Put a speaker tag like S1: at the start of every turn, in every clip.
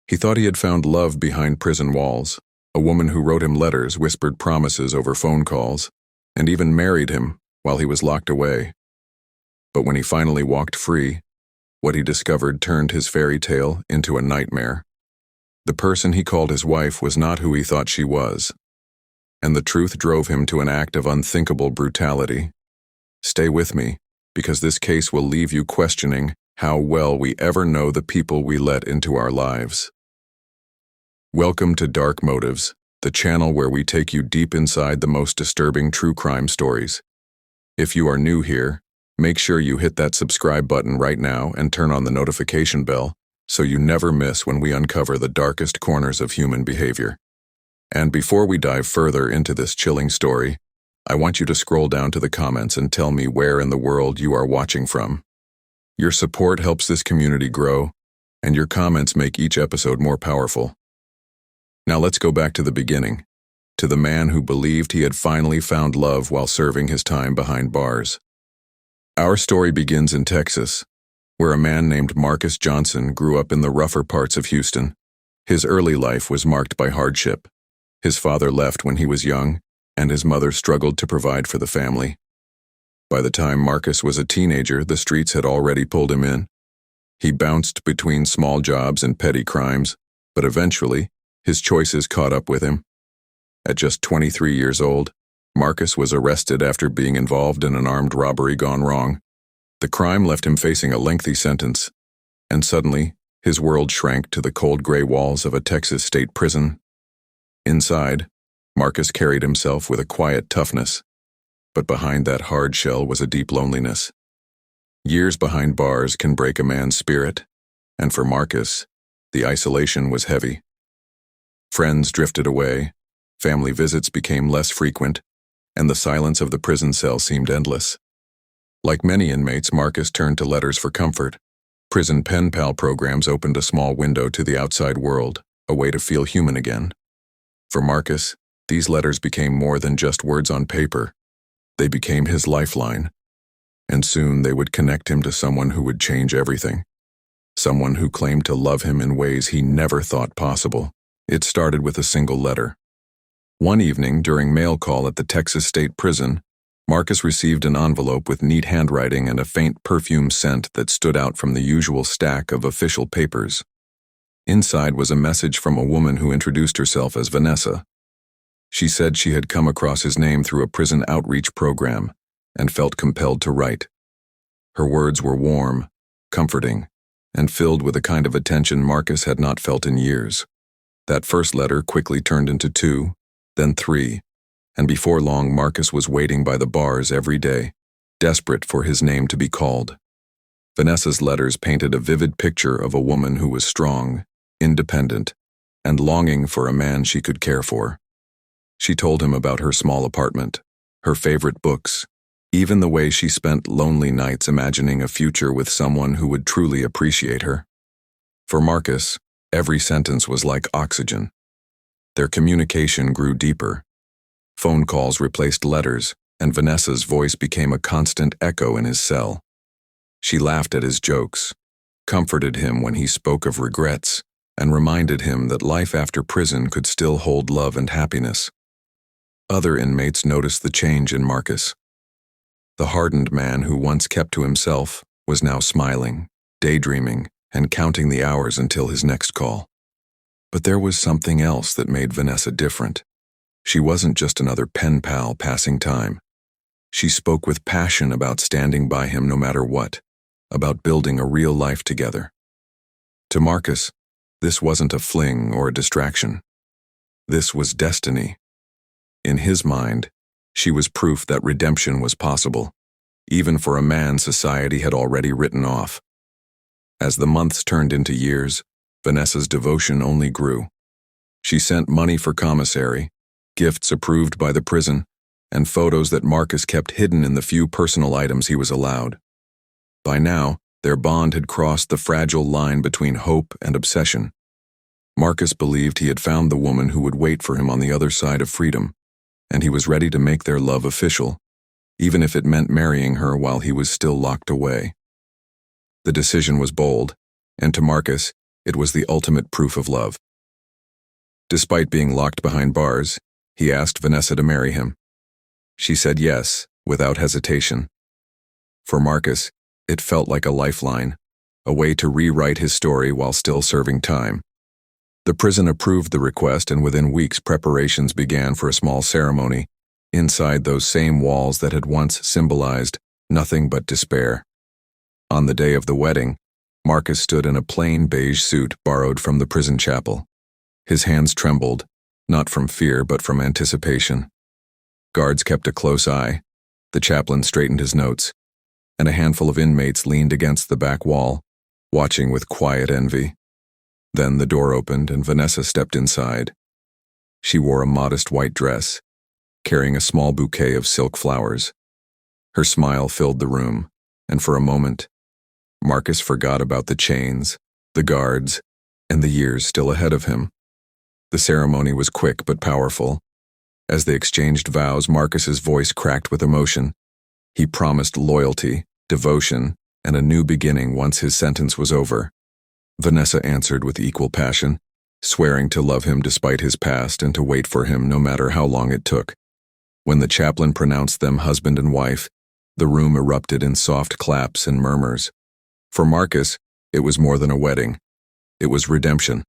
S1: He thought he had found love behind prison walls, a woman who wrote him letters, whispered promises over phone calls, and even married him while he was locked away. But when he finally walked free, what he discovered turned his fairy tale into a nightmare. The person he called his wife was not who he thought she was, and the truth drove him to an act of unthinkable brutality. Stay with me, because this case will leave you questioning how well we ever know the people we let into our lives. Welcome to Dark Motives, the channel where we take you deep inside the most disturbing true crime stories. If you are new here, make sure you hit that subscribe button right now and turn on the notification bell so you never miss when we uncover the darkest corners of human behavior. And before we dive further into this chilling story, I want you to scroll down to the comments and tell me where in the world you are watching from. Your support helps this community grow, and your comments make each episode more powerful. Now let's go back to the beginning, to the man who believed he had finally found love while serving his time behind bars. Our story begins in Texas, where a man named Marcus Johnson grew up in the rougher parts of Houston. His early life was marked by hardship. His father left when he was young, and his mother struggled to provide for the family. By the time Marcus was a teenager, the streets had already pulled him in. He bounced between small jobs and petty crimes, but eventually, his choices caught up with him. At just 23 years old, Marcus was arrested after being involved in an armed robbery gone wrong. The crime left him facing a lengthy sentence, and suddenly, his world shrank to the cold gray walls of a Texas state prison. Inside, Marcus carried himself with a quiet toughness, but behind that hard shell was a deep loneliness. Years behind bars can break a man's spirit, and for Marcus, the isolation was heavy. Friends drifted away, family visits became less frequent, and the silence of the prison cell seemed endless. Like many inmates, Marcus turned to letters for comfort. Prison pen pal programs opened a small window to the outside world, a way to feel human again. For Marcus, these letters became more than just words on paper. They became his lifeline, and soon they would connect him to someone who would change everything. Someone who claimed to love him in ways he never thought possible. It started with a single letter. One evening, during mail call at the Texas State Prison, Marcus received an envelope with neat handwriting and a faint perfume scent that stood out from the usual stack of official papers. Inside was a message from a woman who introduced herself as Vanessa. She said she had come across his name through a prison outreach program and felt compelled to write. Her words were warm, comforting, and filled with a kind of attention Marcus had not felt in years. That first letter quickly turned into 2, then 3, and before long Marcus was waiting by the bars every day, desperate for his name to be called. Vanessa's letters painted a vivid picture of a woman who was strong, independent, and longing for a man she could care for. She told him about her small apartment, her favorite books, even the way she spent lonely nights imagining a future with someone who would truly appreciate her. For Marcus, every sentence was like oxygen. Their communication grew deeper. Phone calls replaced letters, and Vanessa's voice became a constant echo in his cell. She laughed at his jokes, comforted him when he spoke of regrets, and reminded him that life after prison could still hold love and happiness. Other inmates noticed the change in Marcus. The hardened man who once kept to himself was now smiling, daydreaming, and counting the hours until his next call. But there was something else that made Vanessa different. She wasn't just another pen pal passing time. She spoke with passion about standing by him no matter what, about building a real life together. To Marcus, this wasn't a fling or a distraction. This was destiny. In his mind, she was proof that redemption was possible, even for a man society had already written off. As the months turned into years, Vanessa's devotion only grew. She sent money for commissary, gifts approved by the prison, and photos that Marcus kept hidden in the few personal items he was allowed. By now, their bond had crossed the fragile line between hope and obsession. Marcus believed he had found the woman who would wait for him on the other side of freedom, and he was ready to make their love official, even if it meant marrying her while he was still locked away. The decision was bold, and to Marcus, It was the ultimate proof of love. Despite being locked behind bars, he asked Vanessa to marry him. She said yes, without hesitation. For Marcus, it felt like a lifeline, a way to rewrite his story while still serving time. The prison approved the request, and within weeks preparations began for a small ceremony inside those same walls that had once symbolized nothing but despair. On the day of the wedding, Marcus stood in a plain beige suit borrowed from the prison chapel. His hands trembled, not from fear but from anticipation. Guards kept a close eye, the chaplain straightened his notes, and a handful of inmates leaned against the back wall, watching with quiet envy. Then the door opened and Vanessa stepped inside. She wore a modest white dress, carrying a small bouquet of silk flowers. Her smile filled the room, and for a moment, Marcus forgot about the chains, the guards, and the years still ahead of him. The ceremony was quick but powerful. As they exchanged vows, Marcus's voice cracked with emotion. He promised loyalty, devotion, and a new beginning once his sentence was over. Vanessa answered with equal passion, swearing to love him despite his past and to wait for him no matter how long it took. When the chaplain pronounced them husband and wife, the room erupted in soft claps and murmurs. For Marcus, it was more than a wedding. It was redemption.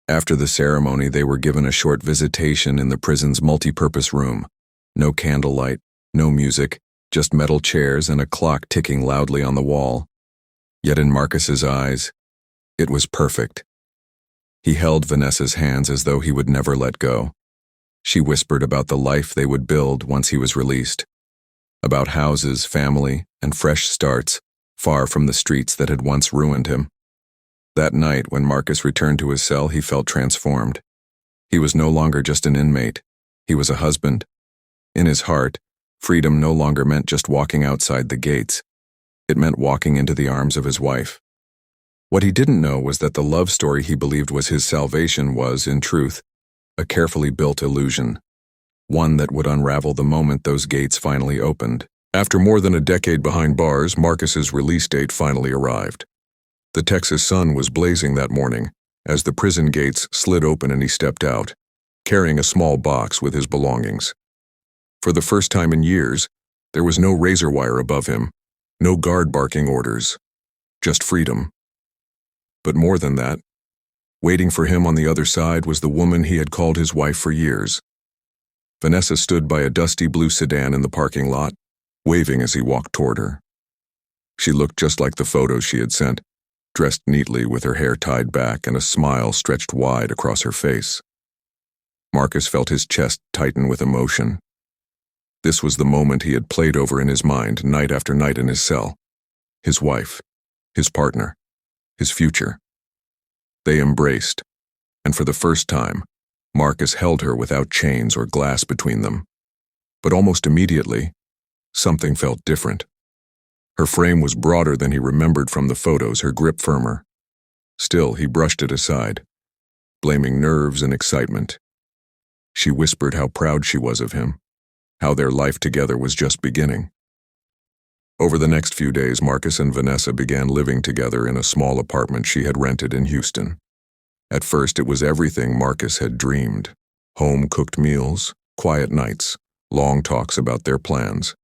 S1: After the ceremony, they were given a short visitation in the prison's multi-purpose room. No candlelight, no music, just metal chairs and a clock ticking loudly on the wall. Yet in Marcus's eyes, it was perfect. He held Vanessa's hands as though he would never let go. She whispered about the life they would build once he was released. About houses, family, and fresh starts, far from the streets that had once ruined him. That night, when Marcus returned to his cell, he felt transformed. He was no longer just an inmate. He was a husband. In his heart, freedom no longer meant just walking outside the gates. It meant walking into the arms of his wife. What he didn't know was that the love story he believed was his salvation was, in truth, a carefully built illusion. One that would unravel the moment those gates finally opened. After more than a decade behind bars, Marcus's release date finally arrived. The Texas sun was blazing that morning as the prison gates slid open and he stepped out, carrying a small box with his belongings. For the first time in years, there was no razor wire above him, no guard barking orders, just freedom. But more than that, waiting for him on the other side was the woman he had called his wife for years. Vanessa stood by a dusty blue sedan in the parking lot, waving as he walked toward her. She looked just like the photos she had sent, dressed neatly with her hair tied back and a smile stretched wide across her face. Marcus felt his chest tighten with emotion. This was the moment he had played over in his mind night after night in his cell. His wife, his partner, his future. They embraced, and for the first time, Marcus held her without chains or glass between them. But almost immediately, something felt different. Her frame was broader than he remembered from the photos, her grip firmer. Still, he brushed it aside, blaming nerves and excitement. She whispered how proud she was of him, how their life together was just beginning. Over the next few days, Marcus and Vanessa began living together in a small apartment she had rented in Houston. At first, it was everything Marcus had dreamed. Home-cooked meals, quiet nights, long talks about their plans.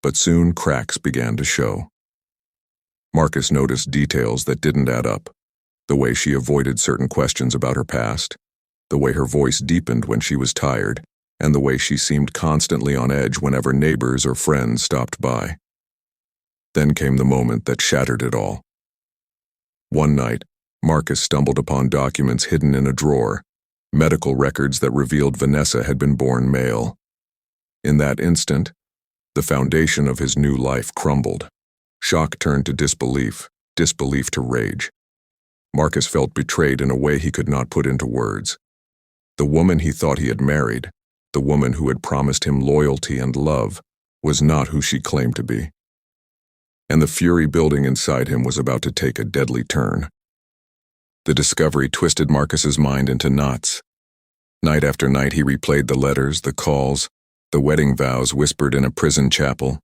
S1: But soon cracks began to show. Marcus noticed details that didn't add up. The way she avoided certain questions about her past, the way her voice deepened when she was tired, and the way she seemed constantly on edge whenever neighbors or friends stopped by. Then came the moment that shattered it all. One night, Marcus stumbled upon documents hidden in a drawer, medical records that revealed Vanessa had been born male. In that instant, the foundation of his new life crumbled. Shock turned to disbelief, disbelief to rage. Marcus felt betrayed in a way he could not put into words. The woman he thought he had married, the woman who had promised him loyalty and love, was not who she claimed to be. And the fury building inside him was about to take a deadly turn. The discovery twisted Marcus's mind into knots. Night after night he replayed the letters, the calls, the wedding vows whispered in a prison chapel.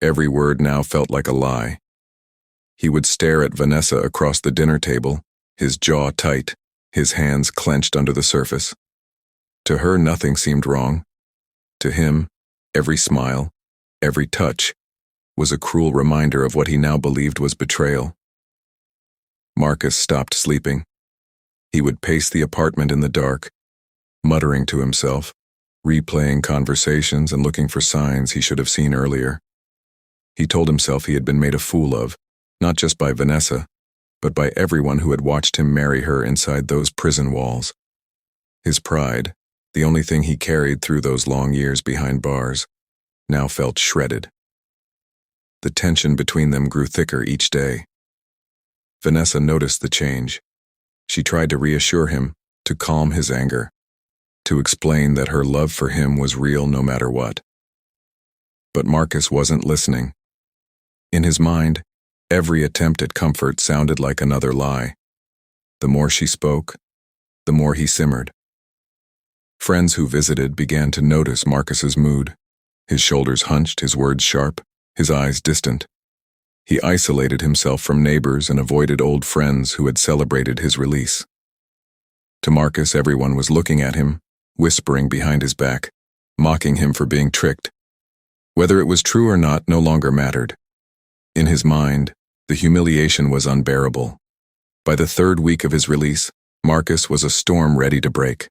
S1: Every word now felt like a lie. He would stare at Vanessa across the dinner table, his jaw tight, his hands clenched under the surface. To her, nothing seemed wrong. To him, every smile, every touch, was a cruel reminder of what he now believed was betrayal. Marcus stopped sleeping. He would pace the apartment in the dark, muttering to himself, replaying conversations and looking for signs he should have seen earlier. He told himself he had been made a fool of, not just by Vanessa, but by everyone who had watched him marry her inside those prison walls. His pride, the only thing he carried through those long years behind bars, now felt shredded. The tension between them grew thicker each day. Vanessa noticed the change. She tried to reassure him, to calm his anger, to explain that her love for him was real no matter what. But Marcus wasn't listening. In his mind, every attempt at comfort sounded like another lie. The more she spoke, the more he simmered. Friends who visited began to notice Marcus's mood. His shoulders hunched, his words sharp, his eyes distant. He isolated himself from neighbors and avoided old friends who had celebrated his release. To Marcus, everyone was looking at him, whispering behind his back, mocking him for being tricked. Whether it was true or not no longer mattered. In his mind, the humiliation was unbearable. By the third week of his release, Marcus was a storm ready to break.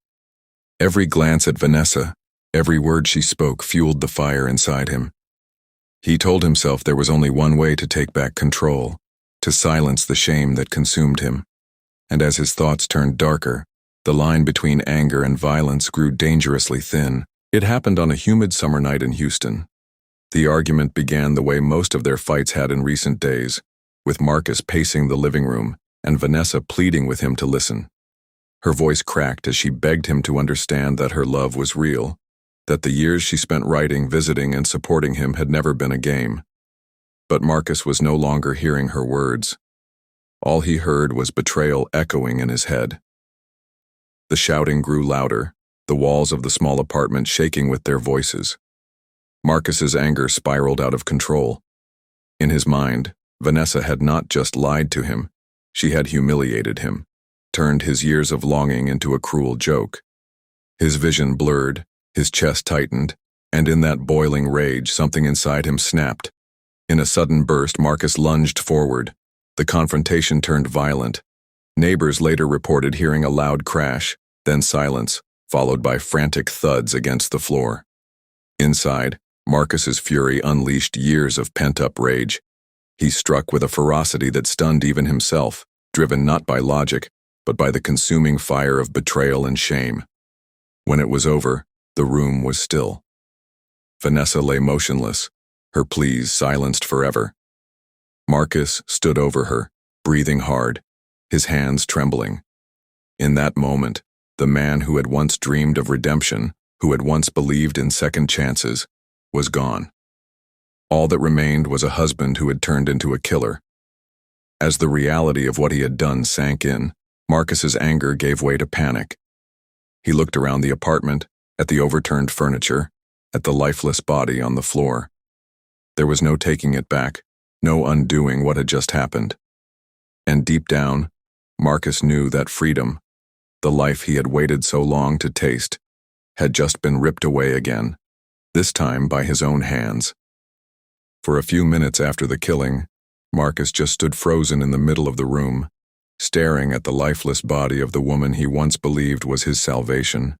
S1: Every glance at Vanessa, every word she spoke fueled the fire inside him. He told himself there was only one way to take back control, to silence the shame that consumed him. And as his thoughts turned darker, the line between anger and violence grew dangerously thin. It happened on a humid summer night in Houston. The argument began the way most of their fights had in recent days, with Marcus pacing the living room and Vanessa pleading with him to listen. Her voice cracked as she begged him to understand that her love was real, that the years she spent writing, visiting, and supporting him had never been a game. But Marcus was no longer hearing her words. All he heard was betrayal echoing in his head. The shouting grew louder, the walls of the small apartment shaking with their voices. Marcus's anger spiraled out of control. In his mind, Vanessa had not just lied to him, she had humiliated him, turned his years of longing into a cruel joke. His vision blurred, his chest tightened, and in that boiling rage, something inside him snapped. In a sudden burst, Marcus lunged forward. The confrontation turned violent. Neighbors later reported hearing a loud crash, then silence, followed by frantic thuds against the floor. Inside, Marcus's fury unleashed years of pent-up rage. He struck with a ferocity that stunned even himself, driven not by logic, but by the consuming fire of betrayal and shame. When it was over, the room was still. Vanessa lay motionless, her pleas silenced forever. Marcus stood over her, breathing hard, his hands trembling. In that moment, the man who had once dreamed of redemption, who had once believed in second chances, was gone. All that remained was a husband who had turned into a killer. As the reality of what he had done sank in, Marcus's anger gave way to panic. He looked around the apartment, at the overturned furniture, at the lifeless body on the floor. There was no taking it back, no undoing what had just happened. And deep down, Marcus knew that freedom, the life he had waited so long to taste, had just been ripped away again, this time by his own hands. For a few minutes after the killing, Marcus just stood frozen in the middle of the room, staring at the lifeless body of the woman he once believed was his salvation.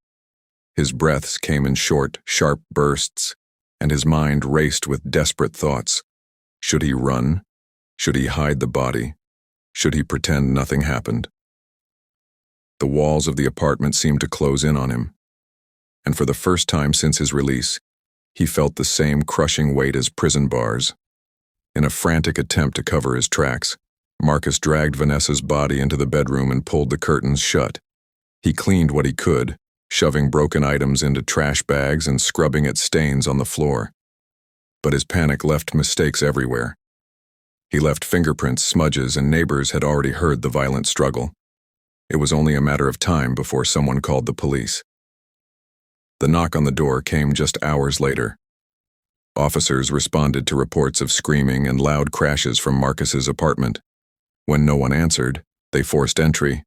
S1: His breaths came in short, sharp bursts, and his mind raced with desperate thoughts. Should he run? Should he hide the body? Should he pretend nothing happened? The walls of the apartment seemed to close in on him, and for the first time since his release, he felt the same crushing weight as prison bars. In a frantic attempt to cover his tracks, Marcus dragged Vanessa's body into the bedroom and pulled the curtains shut. He cleaned what he could, shoving broken items into trash bags and scrubbing at stains on the floor. But his panic left mistakes everywhere. He left fingerprints, smudges, and neighbors had already heard the violent struggle. It was only a matter of time before someone called the police. The knock on the door came just hours later. Officers responded to reports of screaming and loud crashes from Marcus's apartment. When no one answered, They forced entry.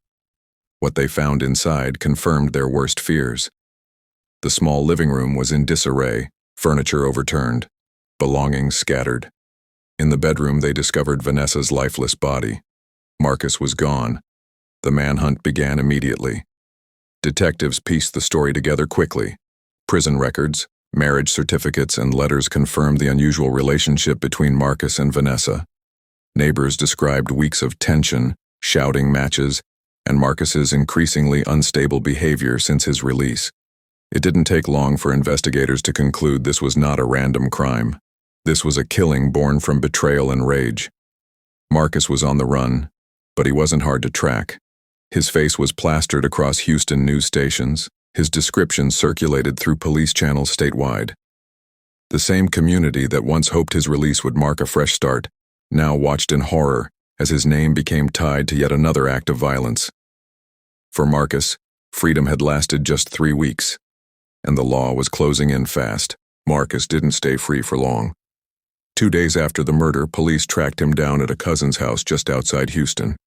S1: What they found inside confirmed their worst fears. The small living room was in disarray, furniture overturned, belongings scattered. In the bedroom, they discovered Vanessa's lifeless body. Marcus was gone. The manhunt began immediately. Detectives pieced the story together quickly. Prison records, marriage certificates, and letters confirmed the unusual relationship between Marcus and Vanessa. Neighbors described weeks of tension, shouting matches, and Marcus's increasingly unstable behavior since his release. It didn't take long for investigators to conclude this was not a random crime. This was a killing born from betrayal and rage. Marcus was on the run, but he wasn't hard to track. His face was plastered across Houston news stations. His description circulated through police channels statewide. The same community that once hoped his release would mark a fresh start now watched in horror as his name became tied to yet another act of violence. For Marcus, freedom had lasted just 3 weeks, and the law was closing in fast. Marcus didn't stay free for long. 2 days after the murder, police tracked him down at a cousin's house just outside Houston.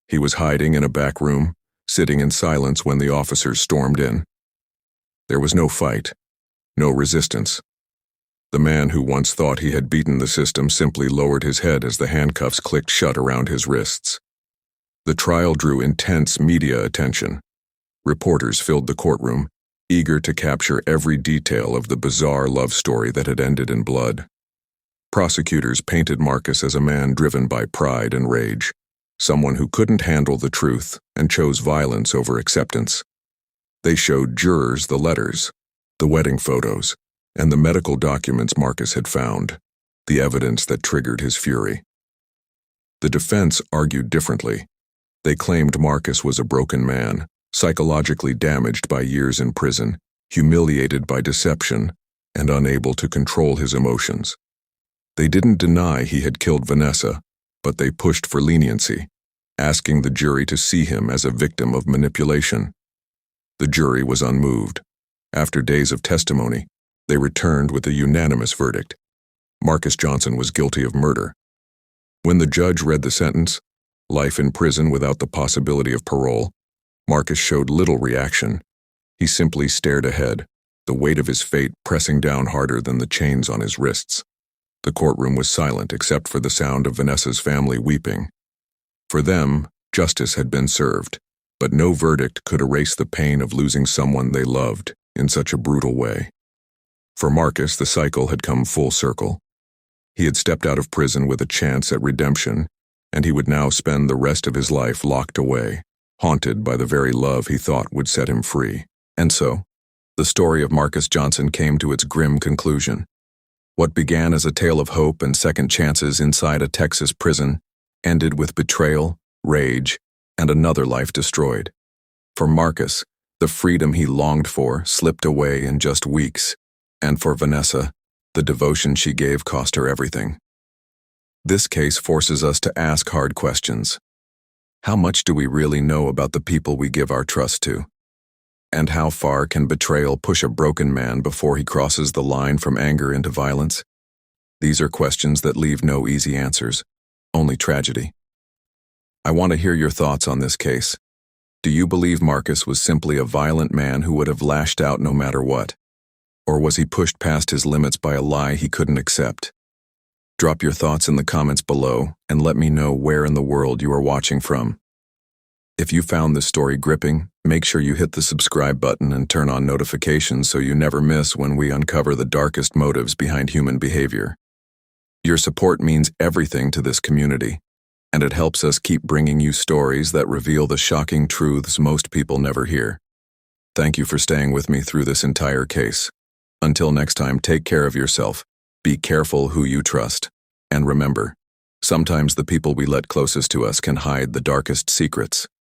S1: He was hiding in a back room, sitting in silence when the officers stormed in. There was no fight, no resistance. The man who once thought he had beaten the system simply lowered his head as the handcuffs clicked shut around his wrists. The trial drew intense media attention. Reporters filled the courtroom, eager to capture every detail of the bizarre love story that had ended in blood. Prosecutors painted Marcus as a man driven by pride and rage, someone who couldn't handle the truth and chose violence over acceptance. They showed jurors the letters, the wedding photos, and the medical documents Marcus had found, the evidence that triggered his fury. The defense argued differently. They claimed Marcus was a broken man, psychologically damaged by years in prison, humiliated by deception, and unable to control his emotions. They didn't deny he had killed Vanessa, but they pushed for leniency, asking the jury to see him as a victim of manipulation. The jury was unmoved. After days of testimony, they returned with a unanimous verdict. Marcus Johnson was guilty of murder. When the judge read the sentence, life in prison without the possibility of parole, Marcus showed little reaction. He simply stared ahead, the weight of his fate pressing down harder than the chains on his wrists. The courtroom was silent except for the sound of Vanessa's family weeping. For them, justice had been served, but no verdict could erase the pain of losing someone they loved in such a brutal way. For Marcus, the cycle had come full circle. He had stepped out of prison with a chance at redemption, and he would now spend the rest of his life locked away, haunted by the very love he thought would set him free. And so, the story of Marcus Johnson came to its grim conclusion. What began as a tale of hope and second chances inside a Texas prison ended with betrayal, rage, and another life destroyed. For Marcus, the freedom he longed for slipped away in just weeks, and for Vanessa, the devotion she gave cost her everything. This case forces us to ask hard questions. How much do we really know about the people we give our trust to? And how far can betrayal push a broken man before he crosses the line from anger into violence? These are questions that leave no easy answers, only tragedy. I want to hear your thoughts on this case. Do you believe Marcus was simply a violent man who would have lashed out no matter what? Or was he pushed past his limits by a lie he couldn't accept? Drop your thoughts in the comments below and let me know where in the world you are watching from. If you found this story gripping, make sure you hit the subscribe button and turn on notifications so you never miss when we uncover the darkest motives behind human behavior. Your support means everything to this community, and it helps us keep bringing you stories that reveal the shocking truths most people never hear. Thank you for staying with me through this entire case. Until next time, take care of yourself, be careful who you trust, and remember, sometimes the people we let closest to us can hide the darkest secrets.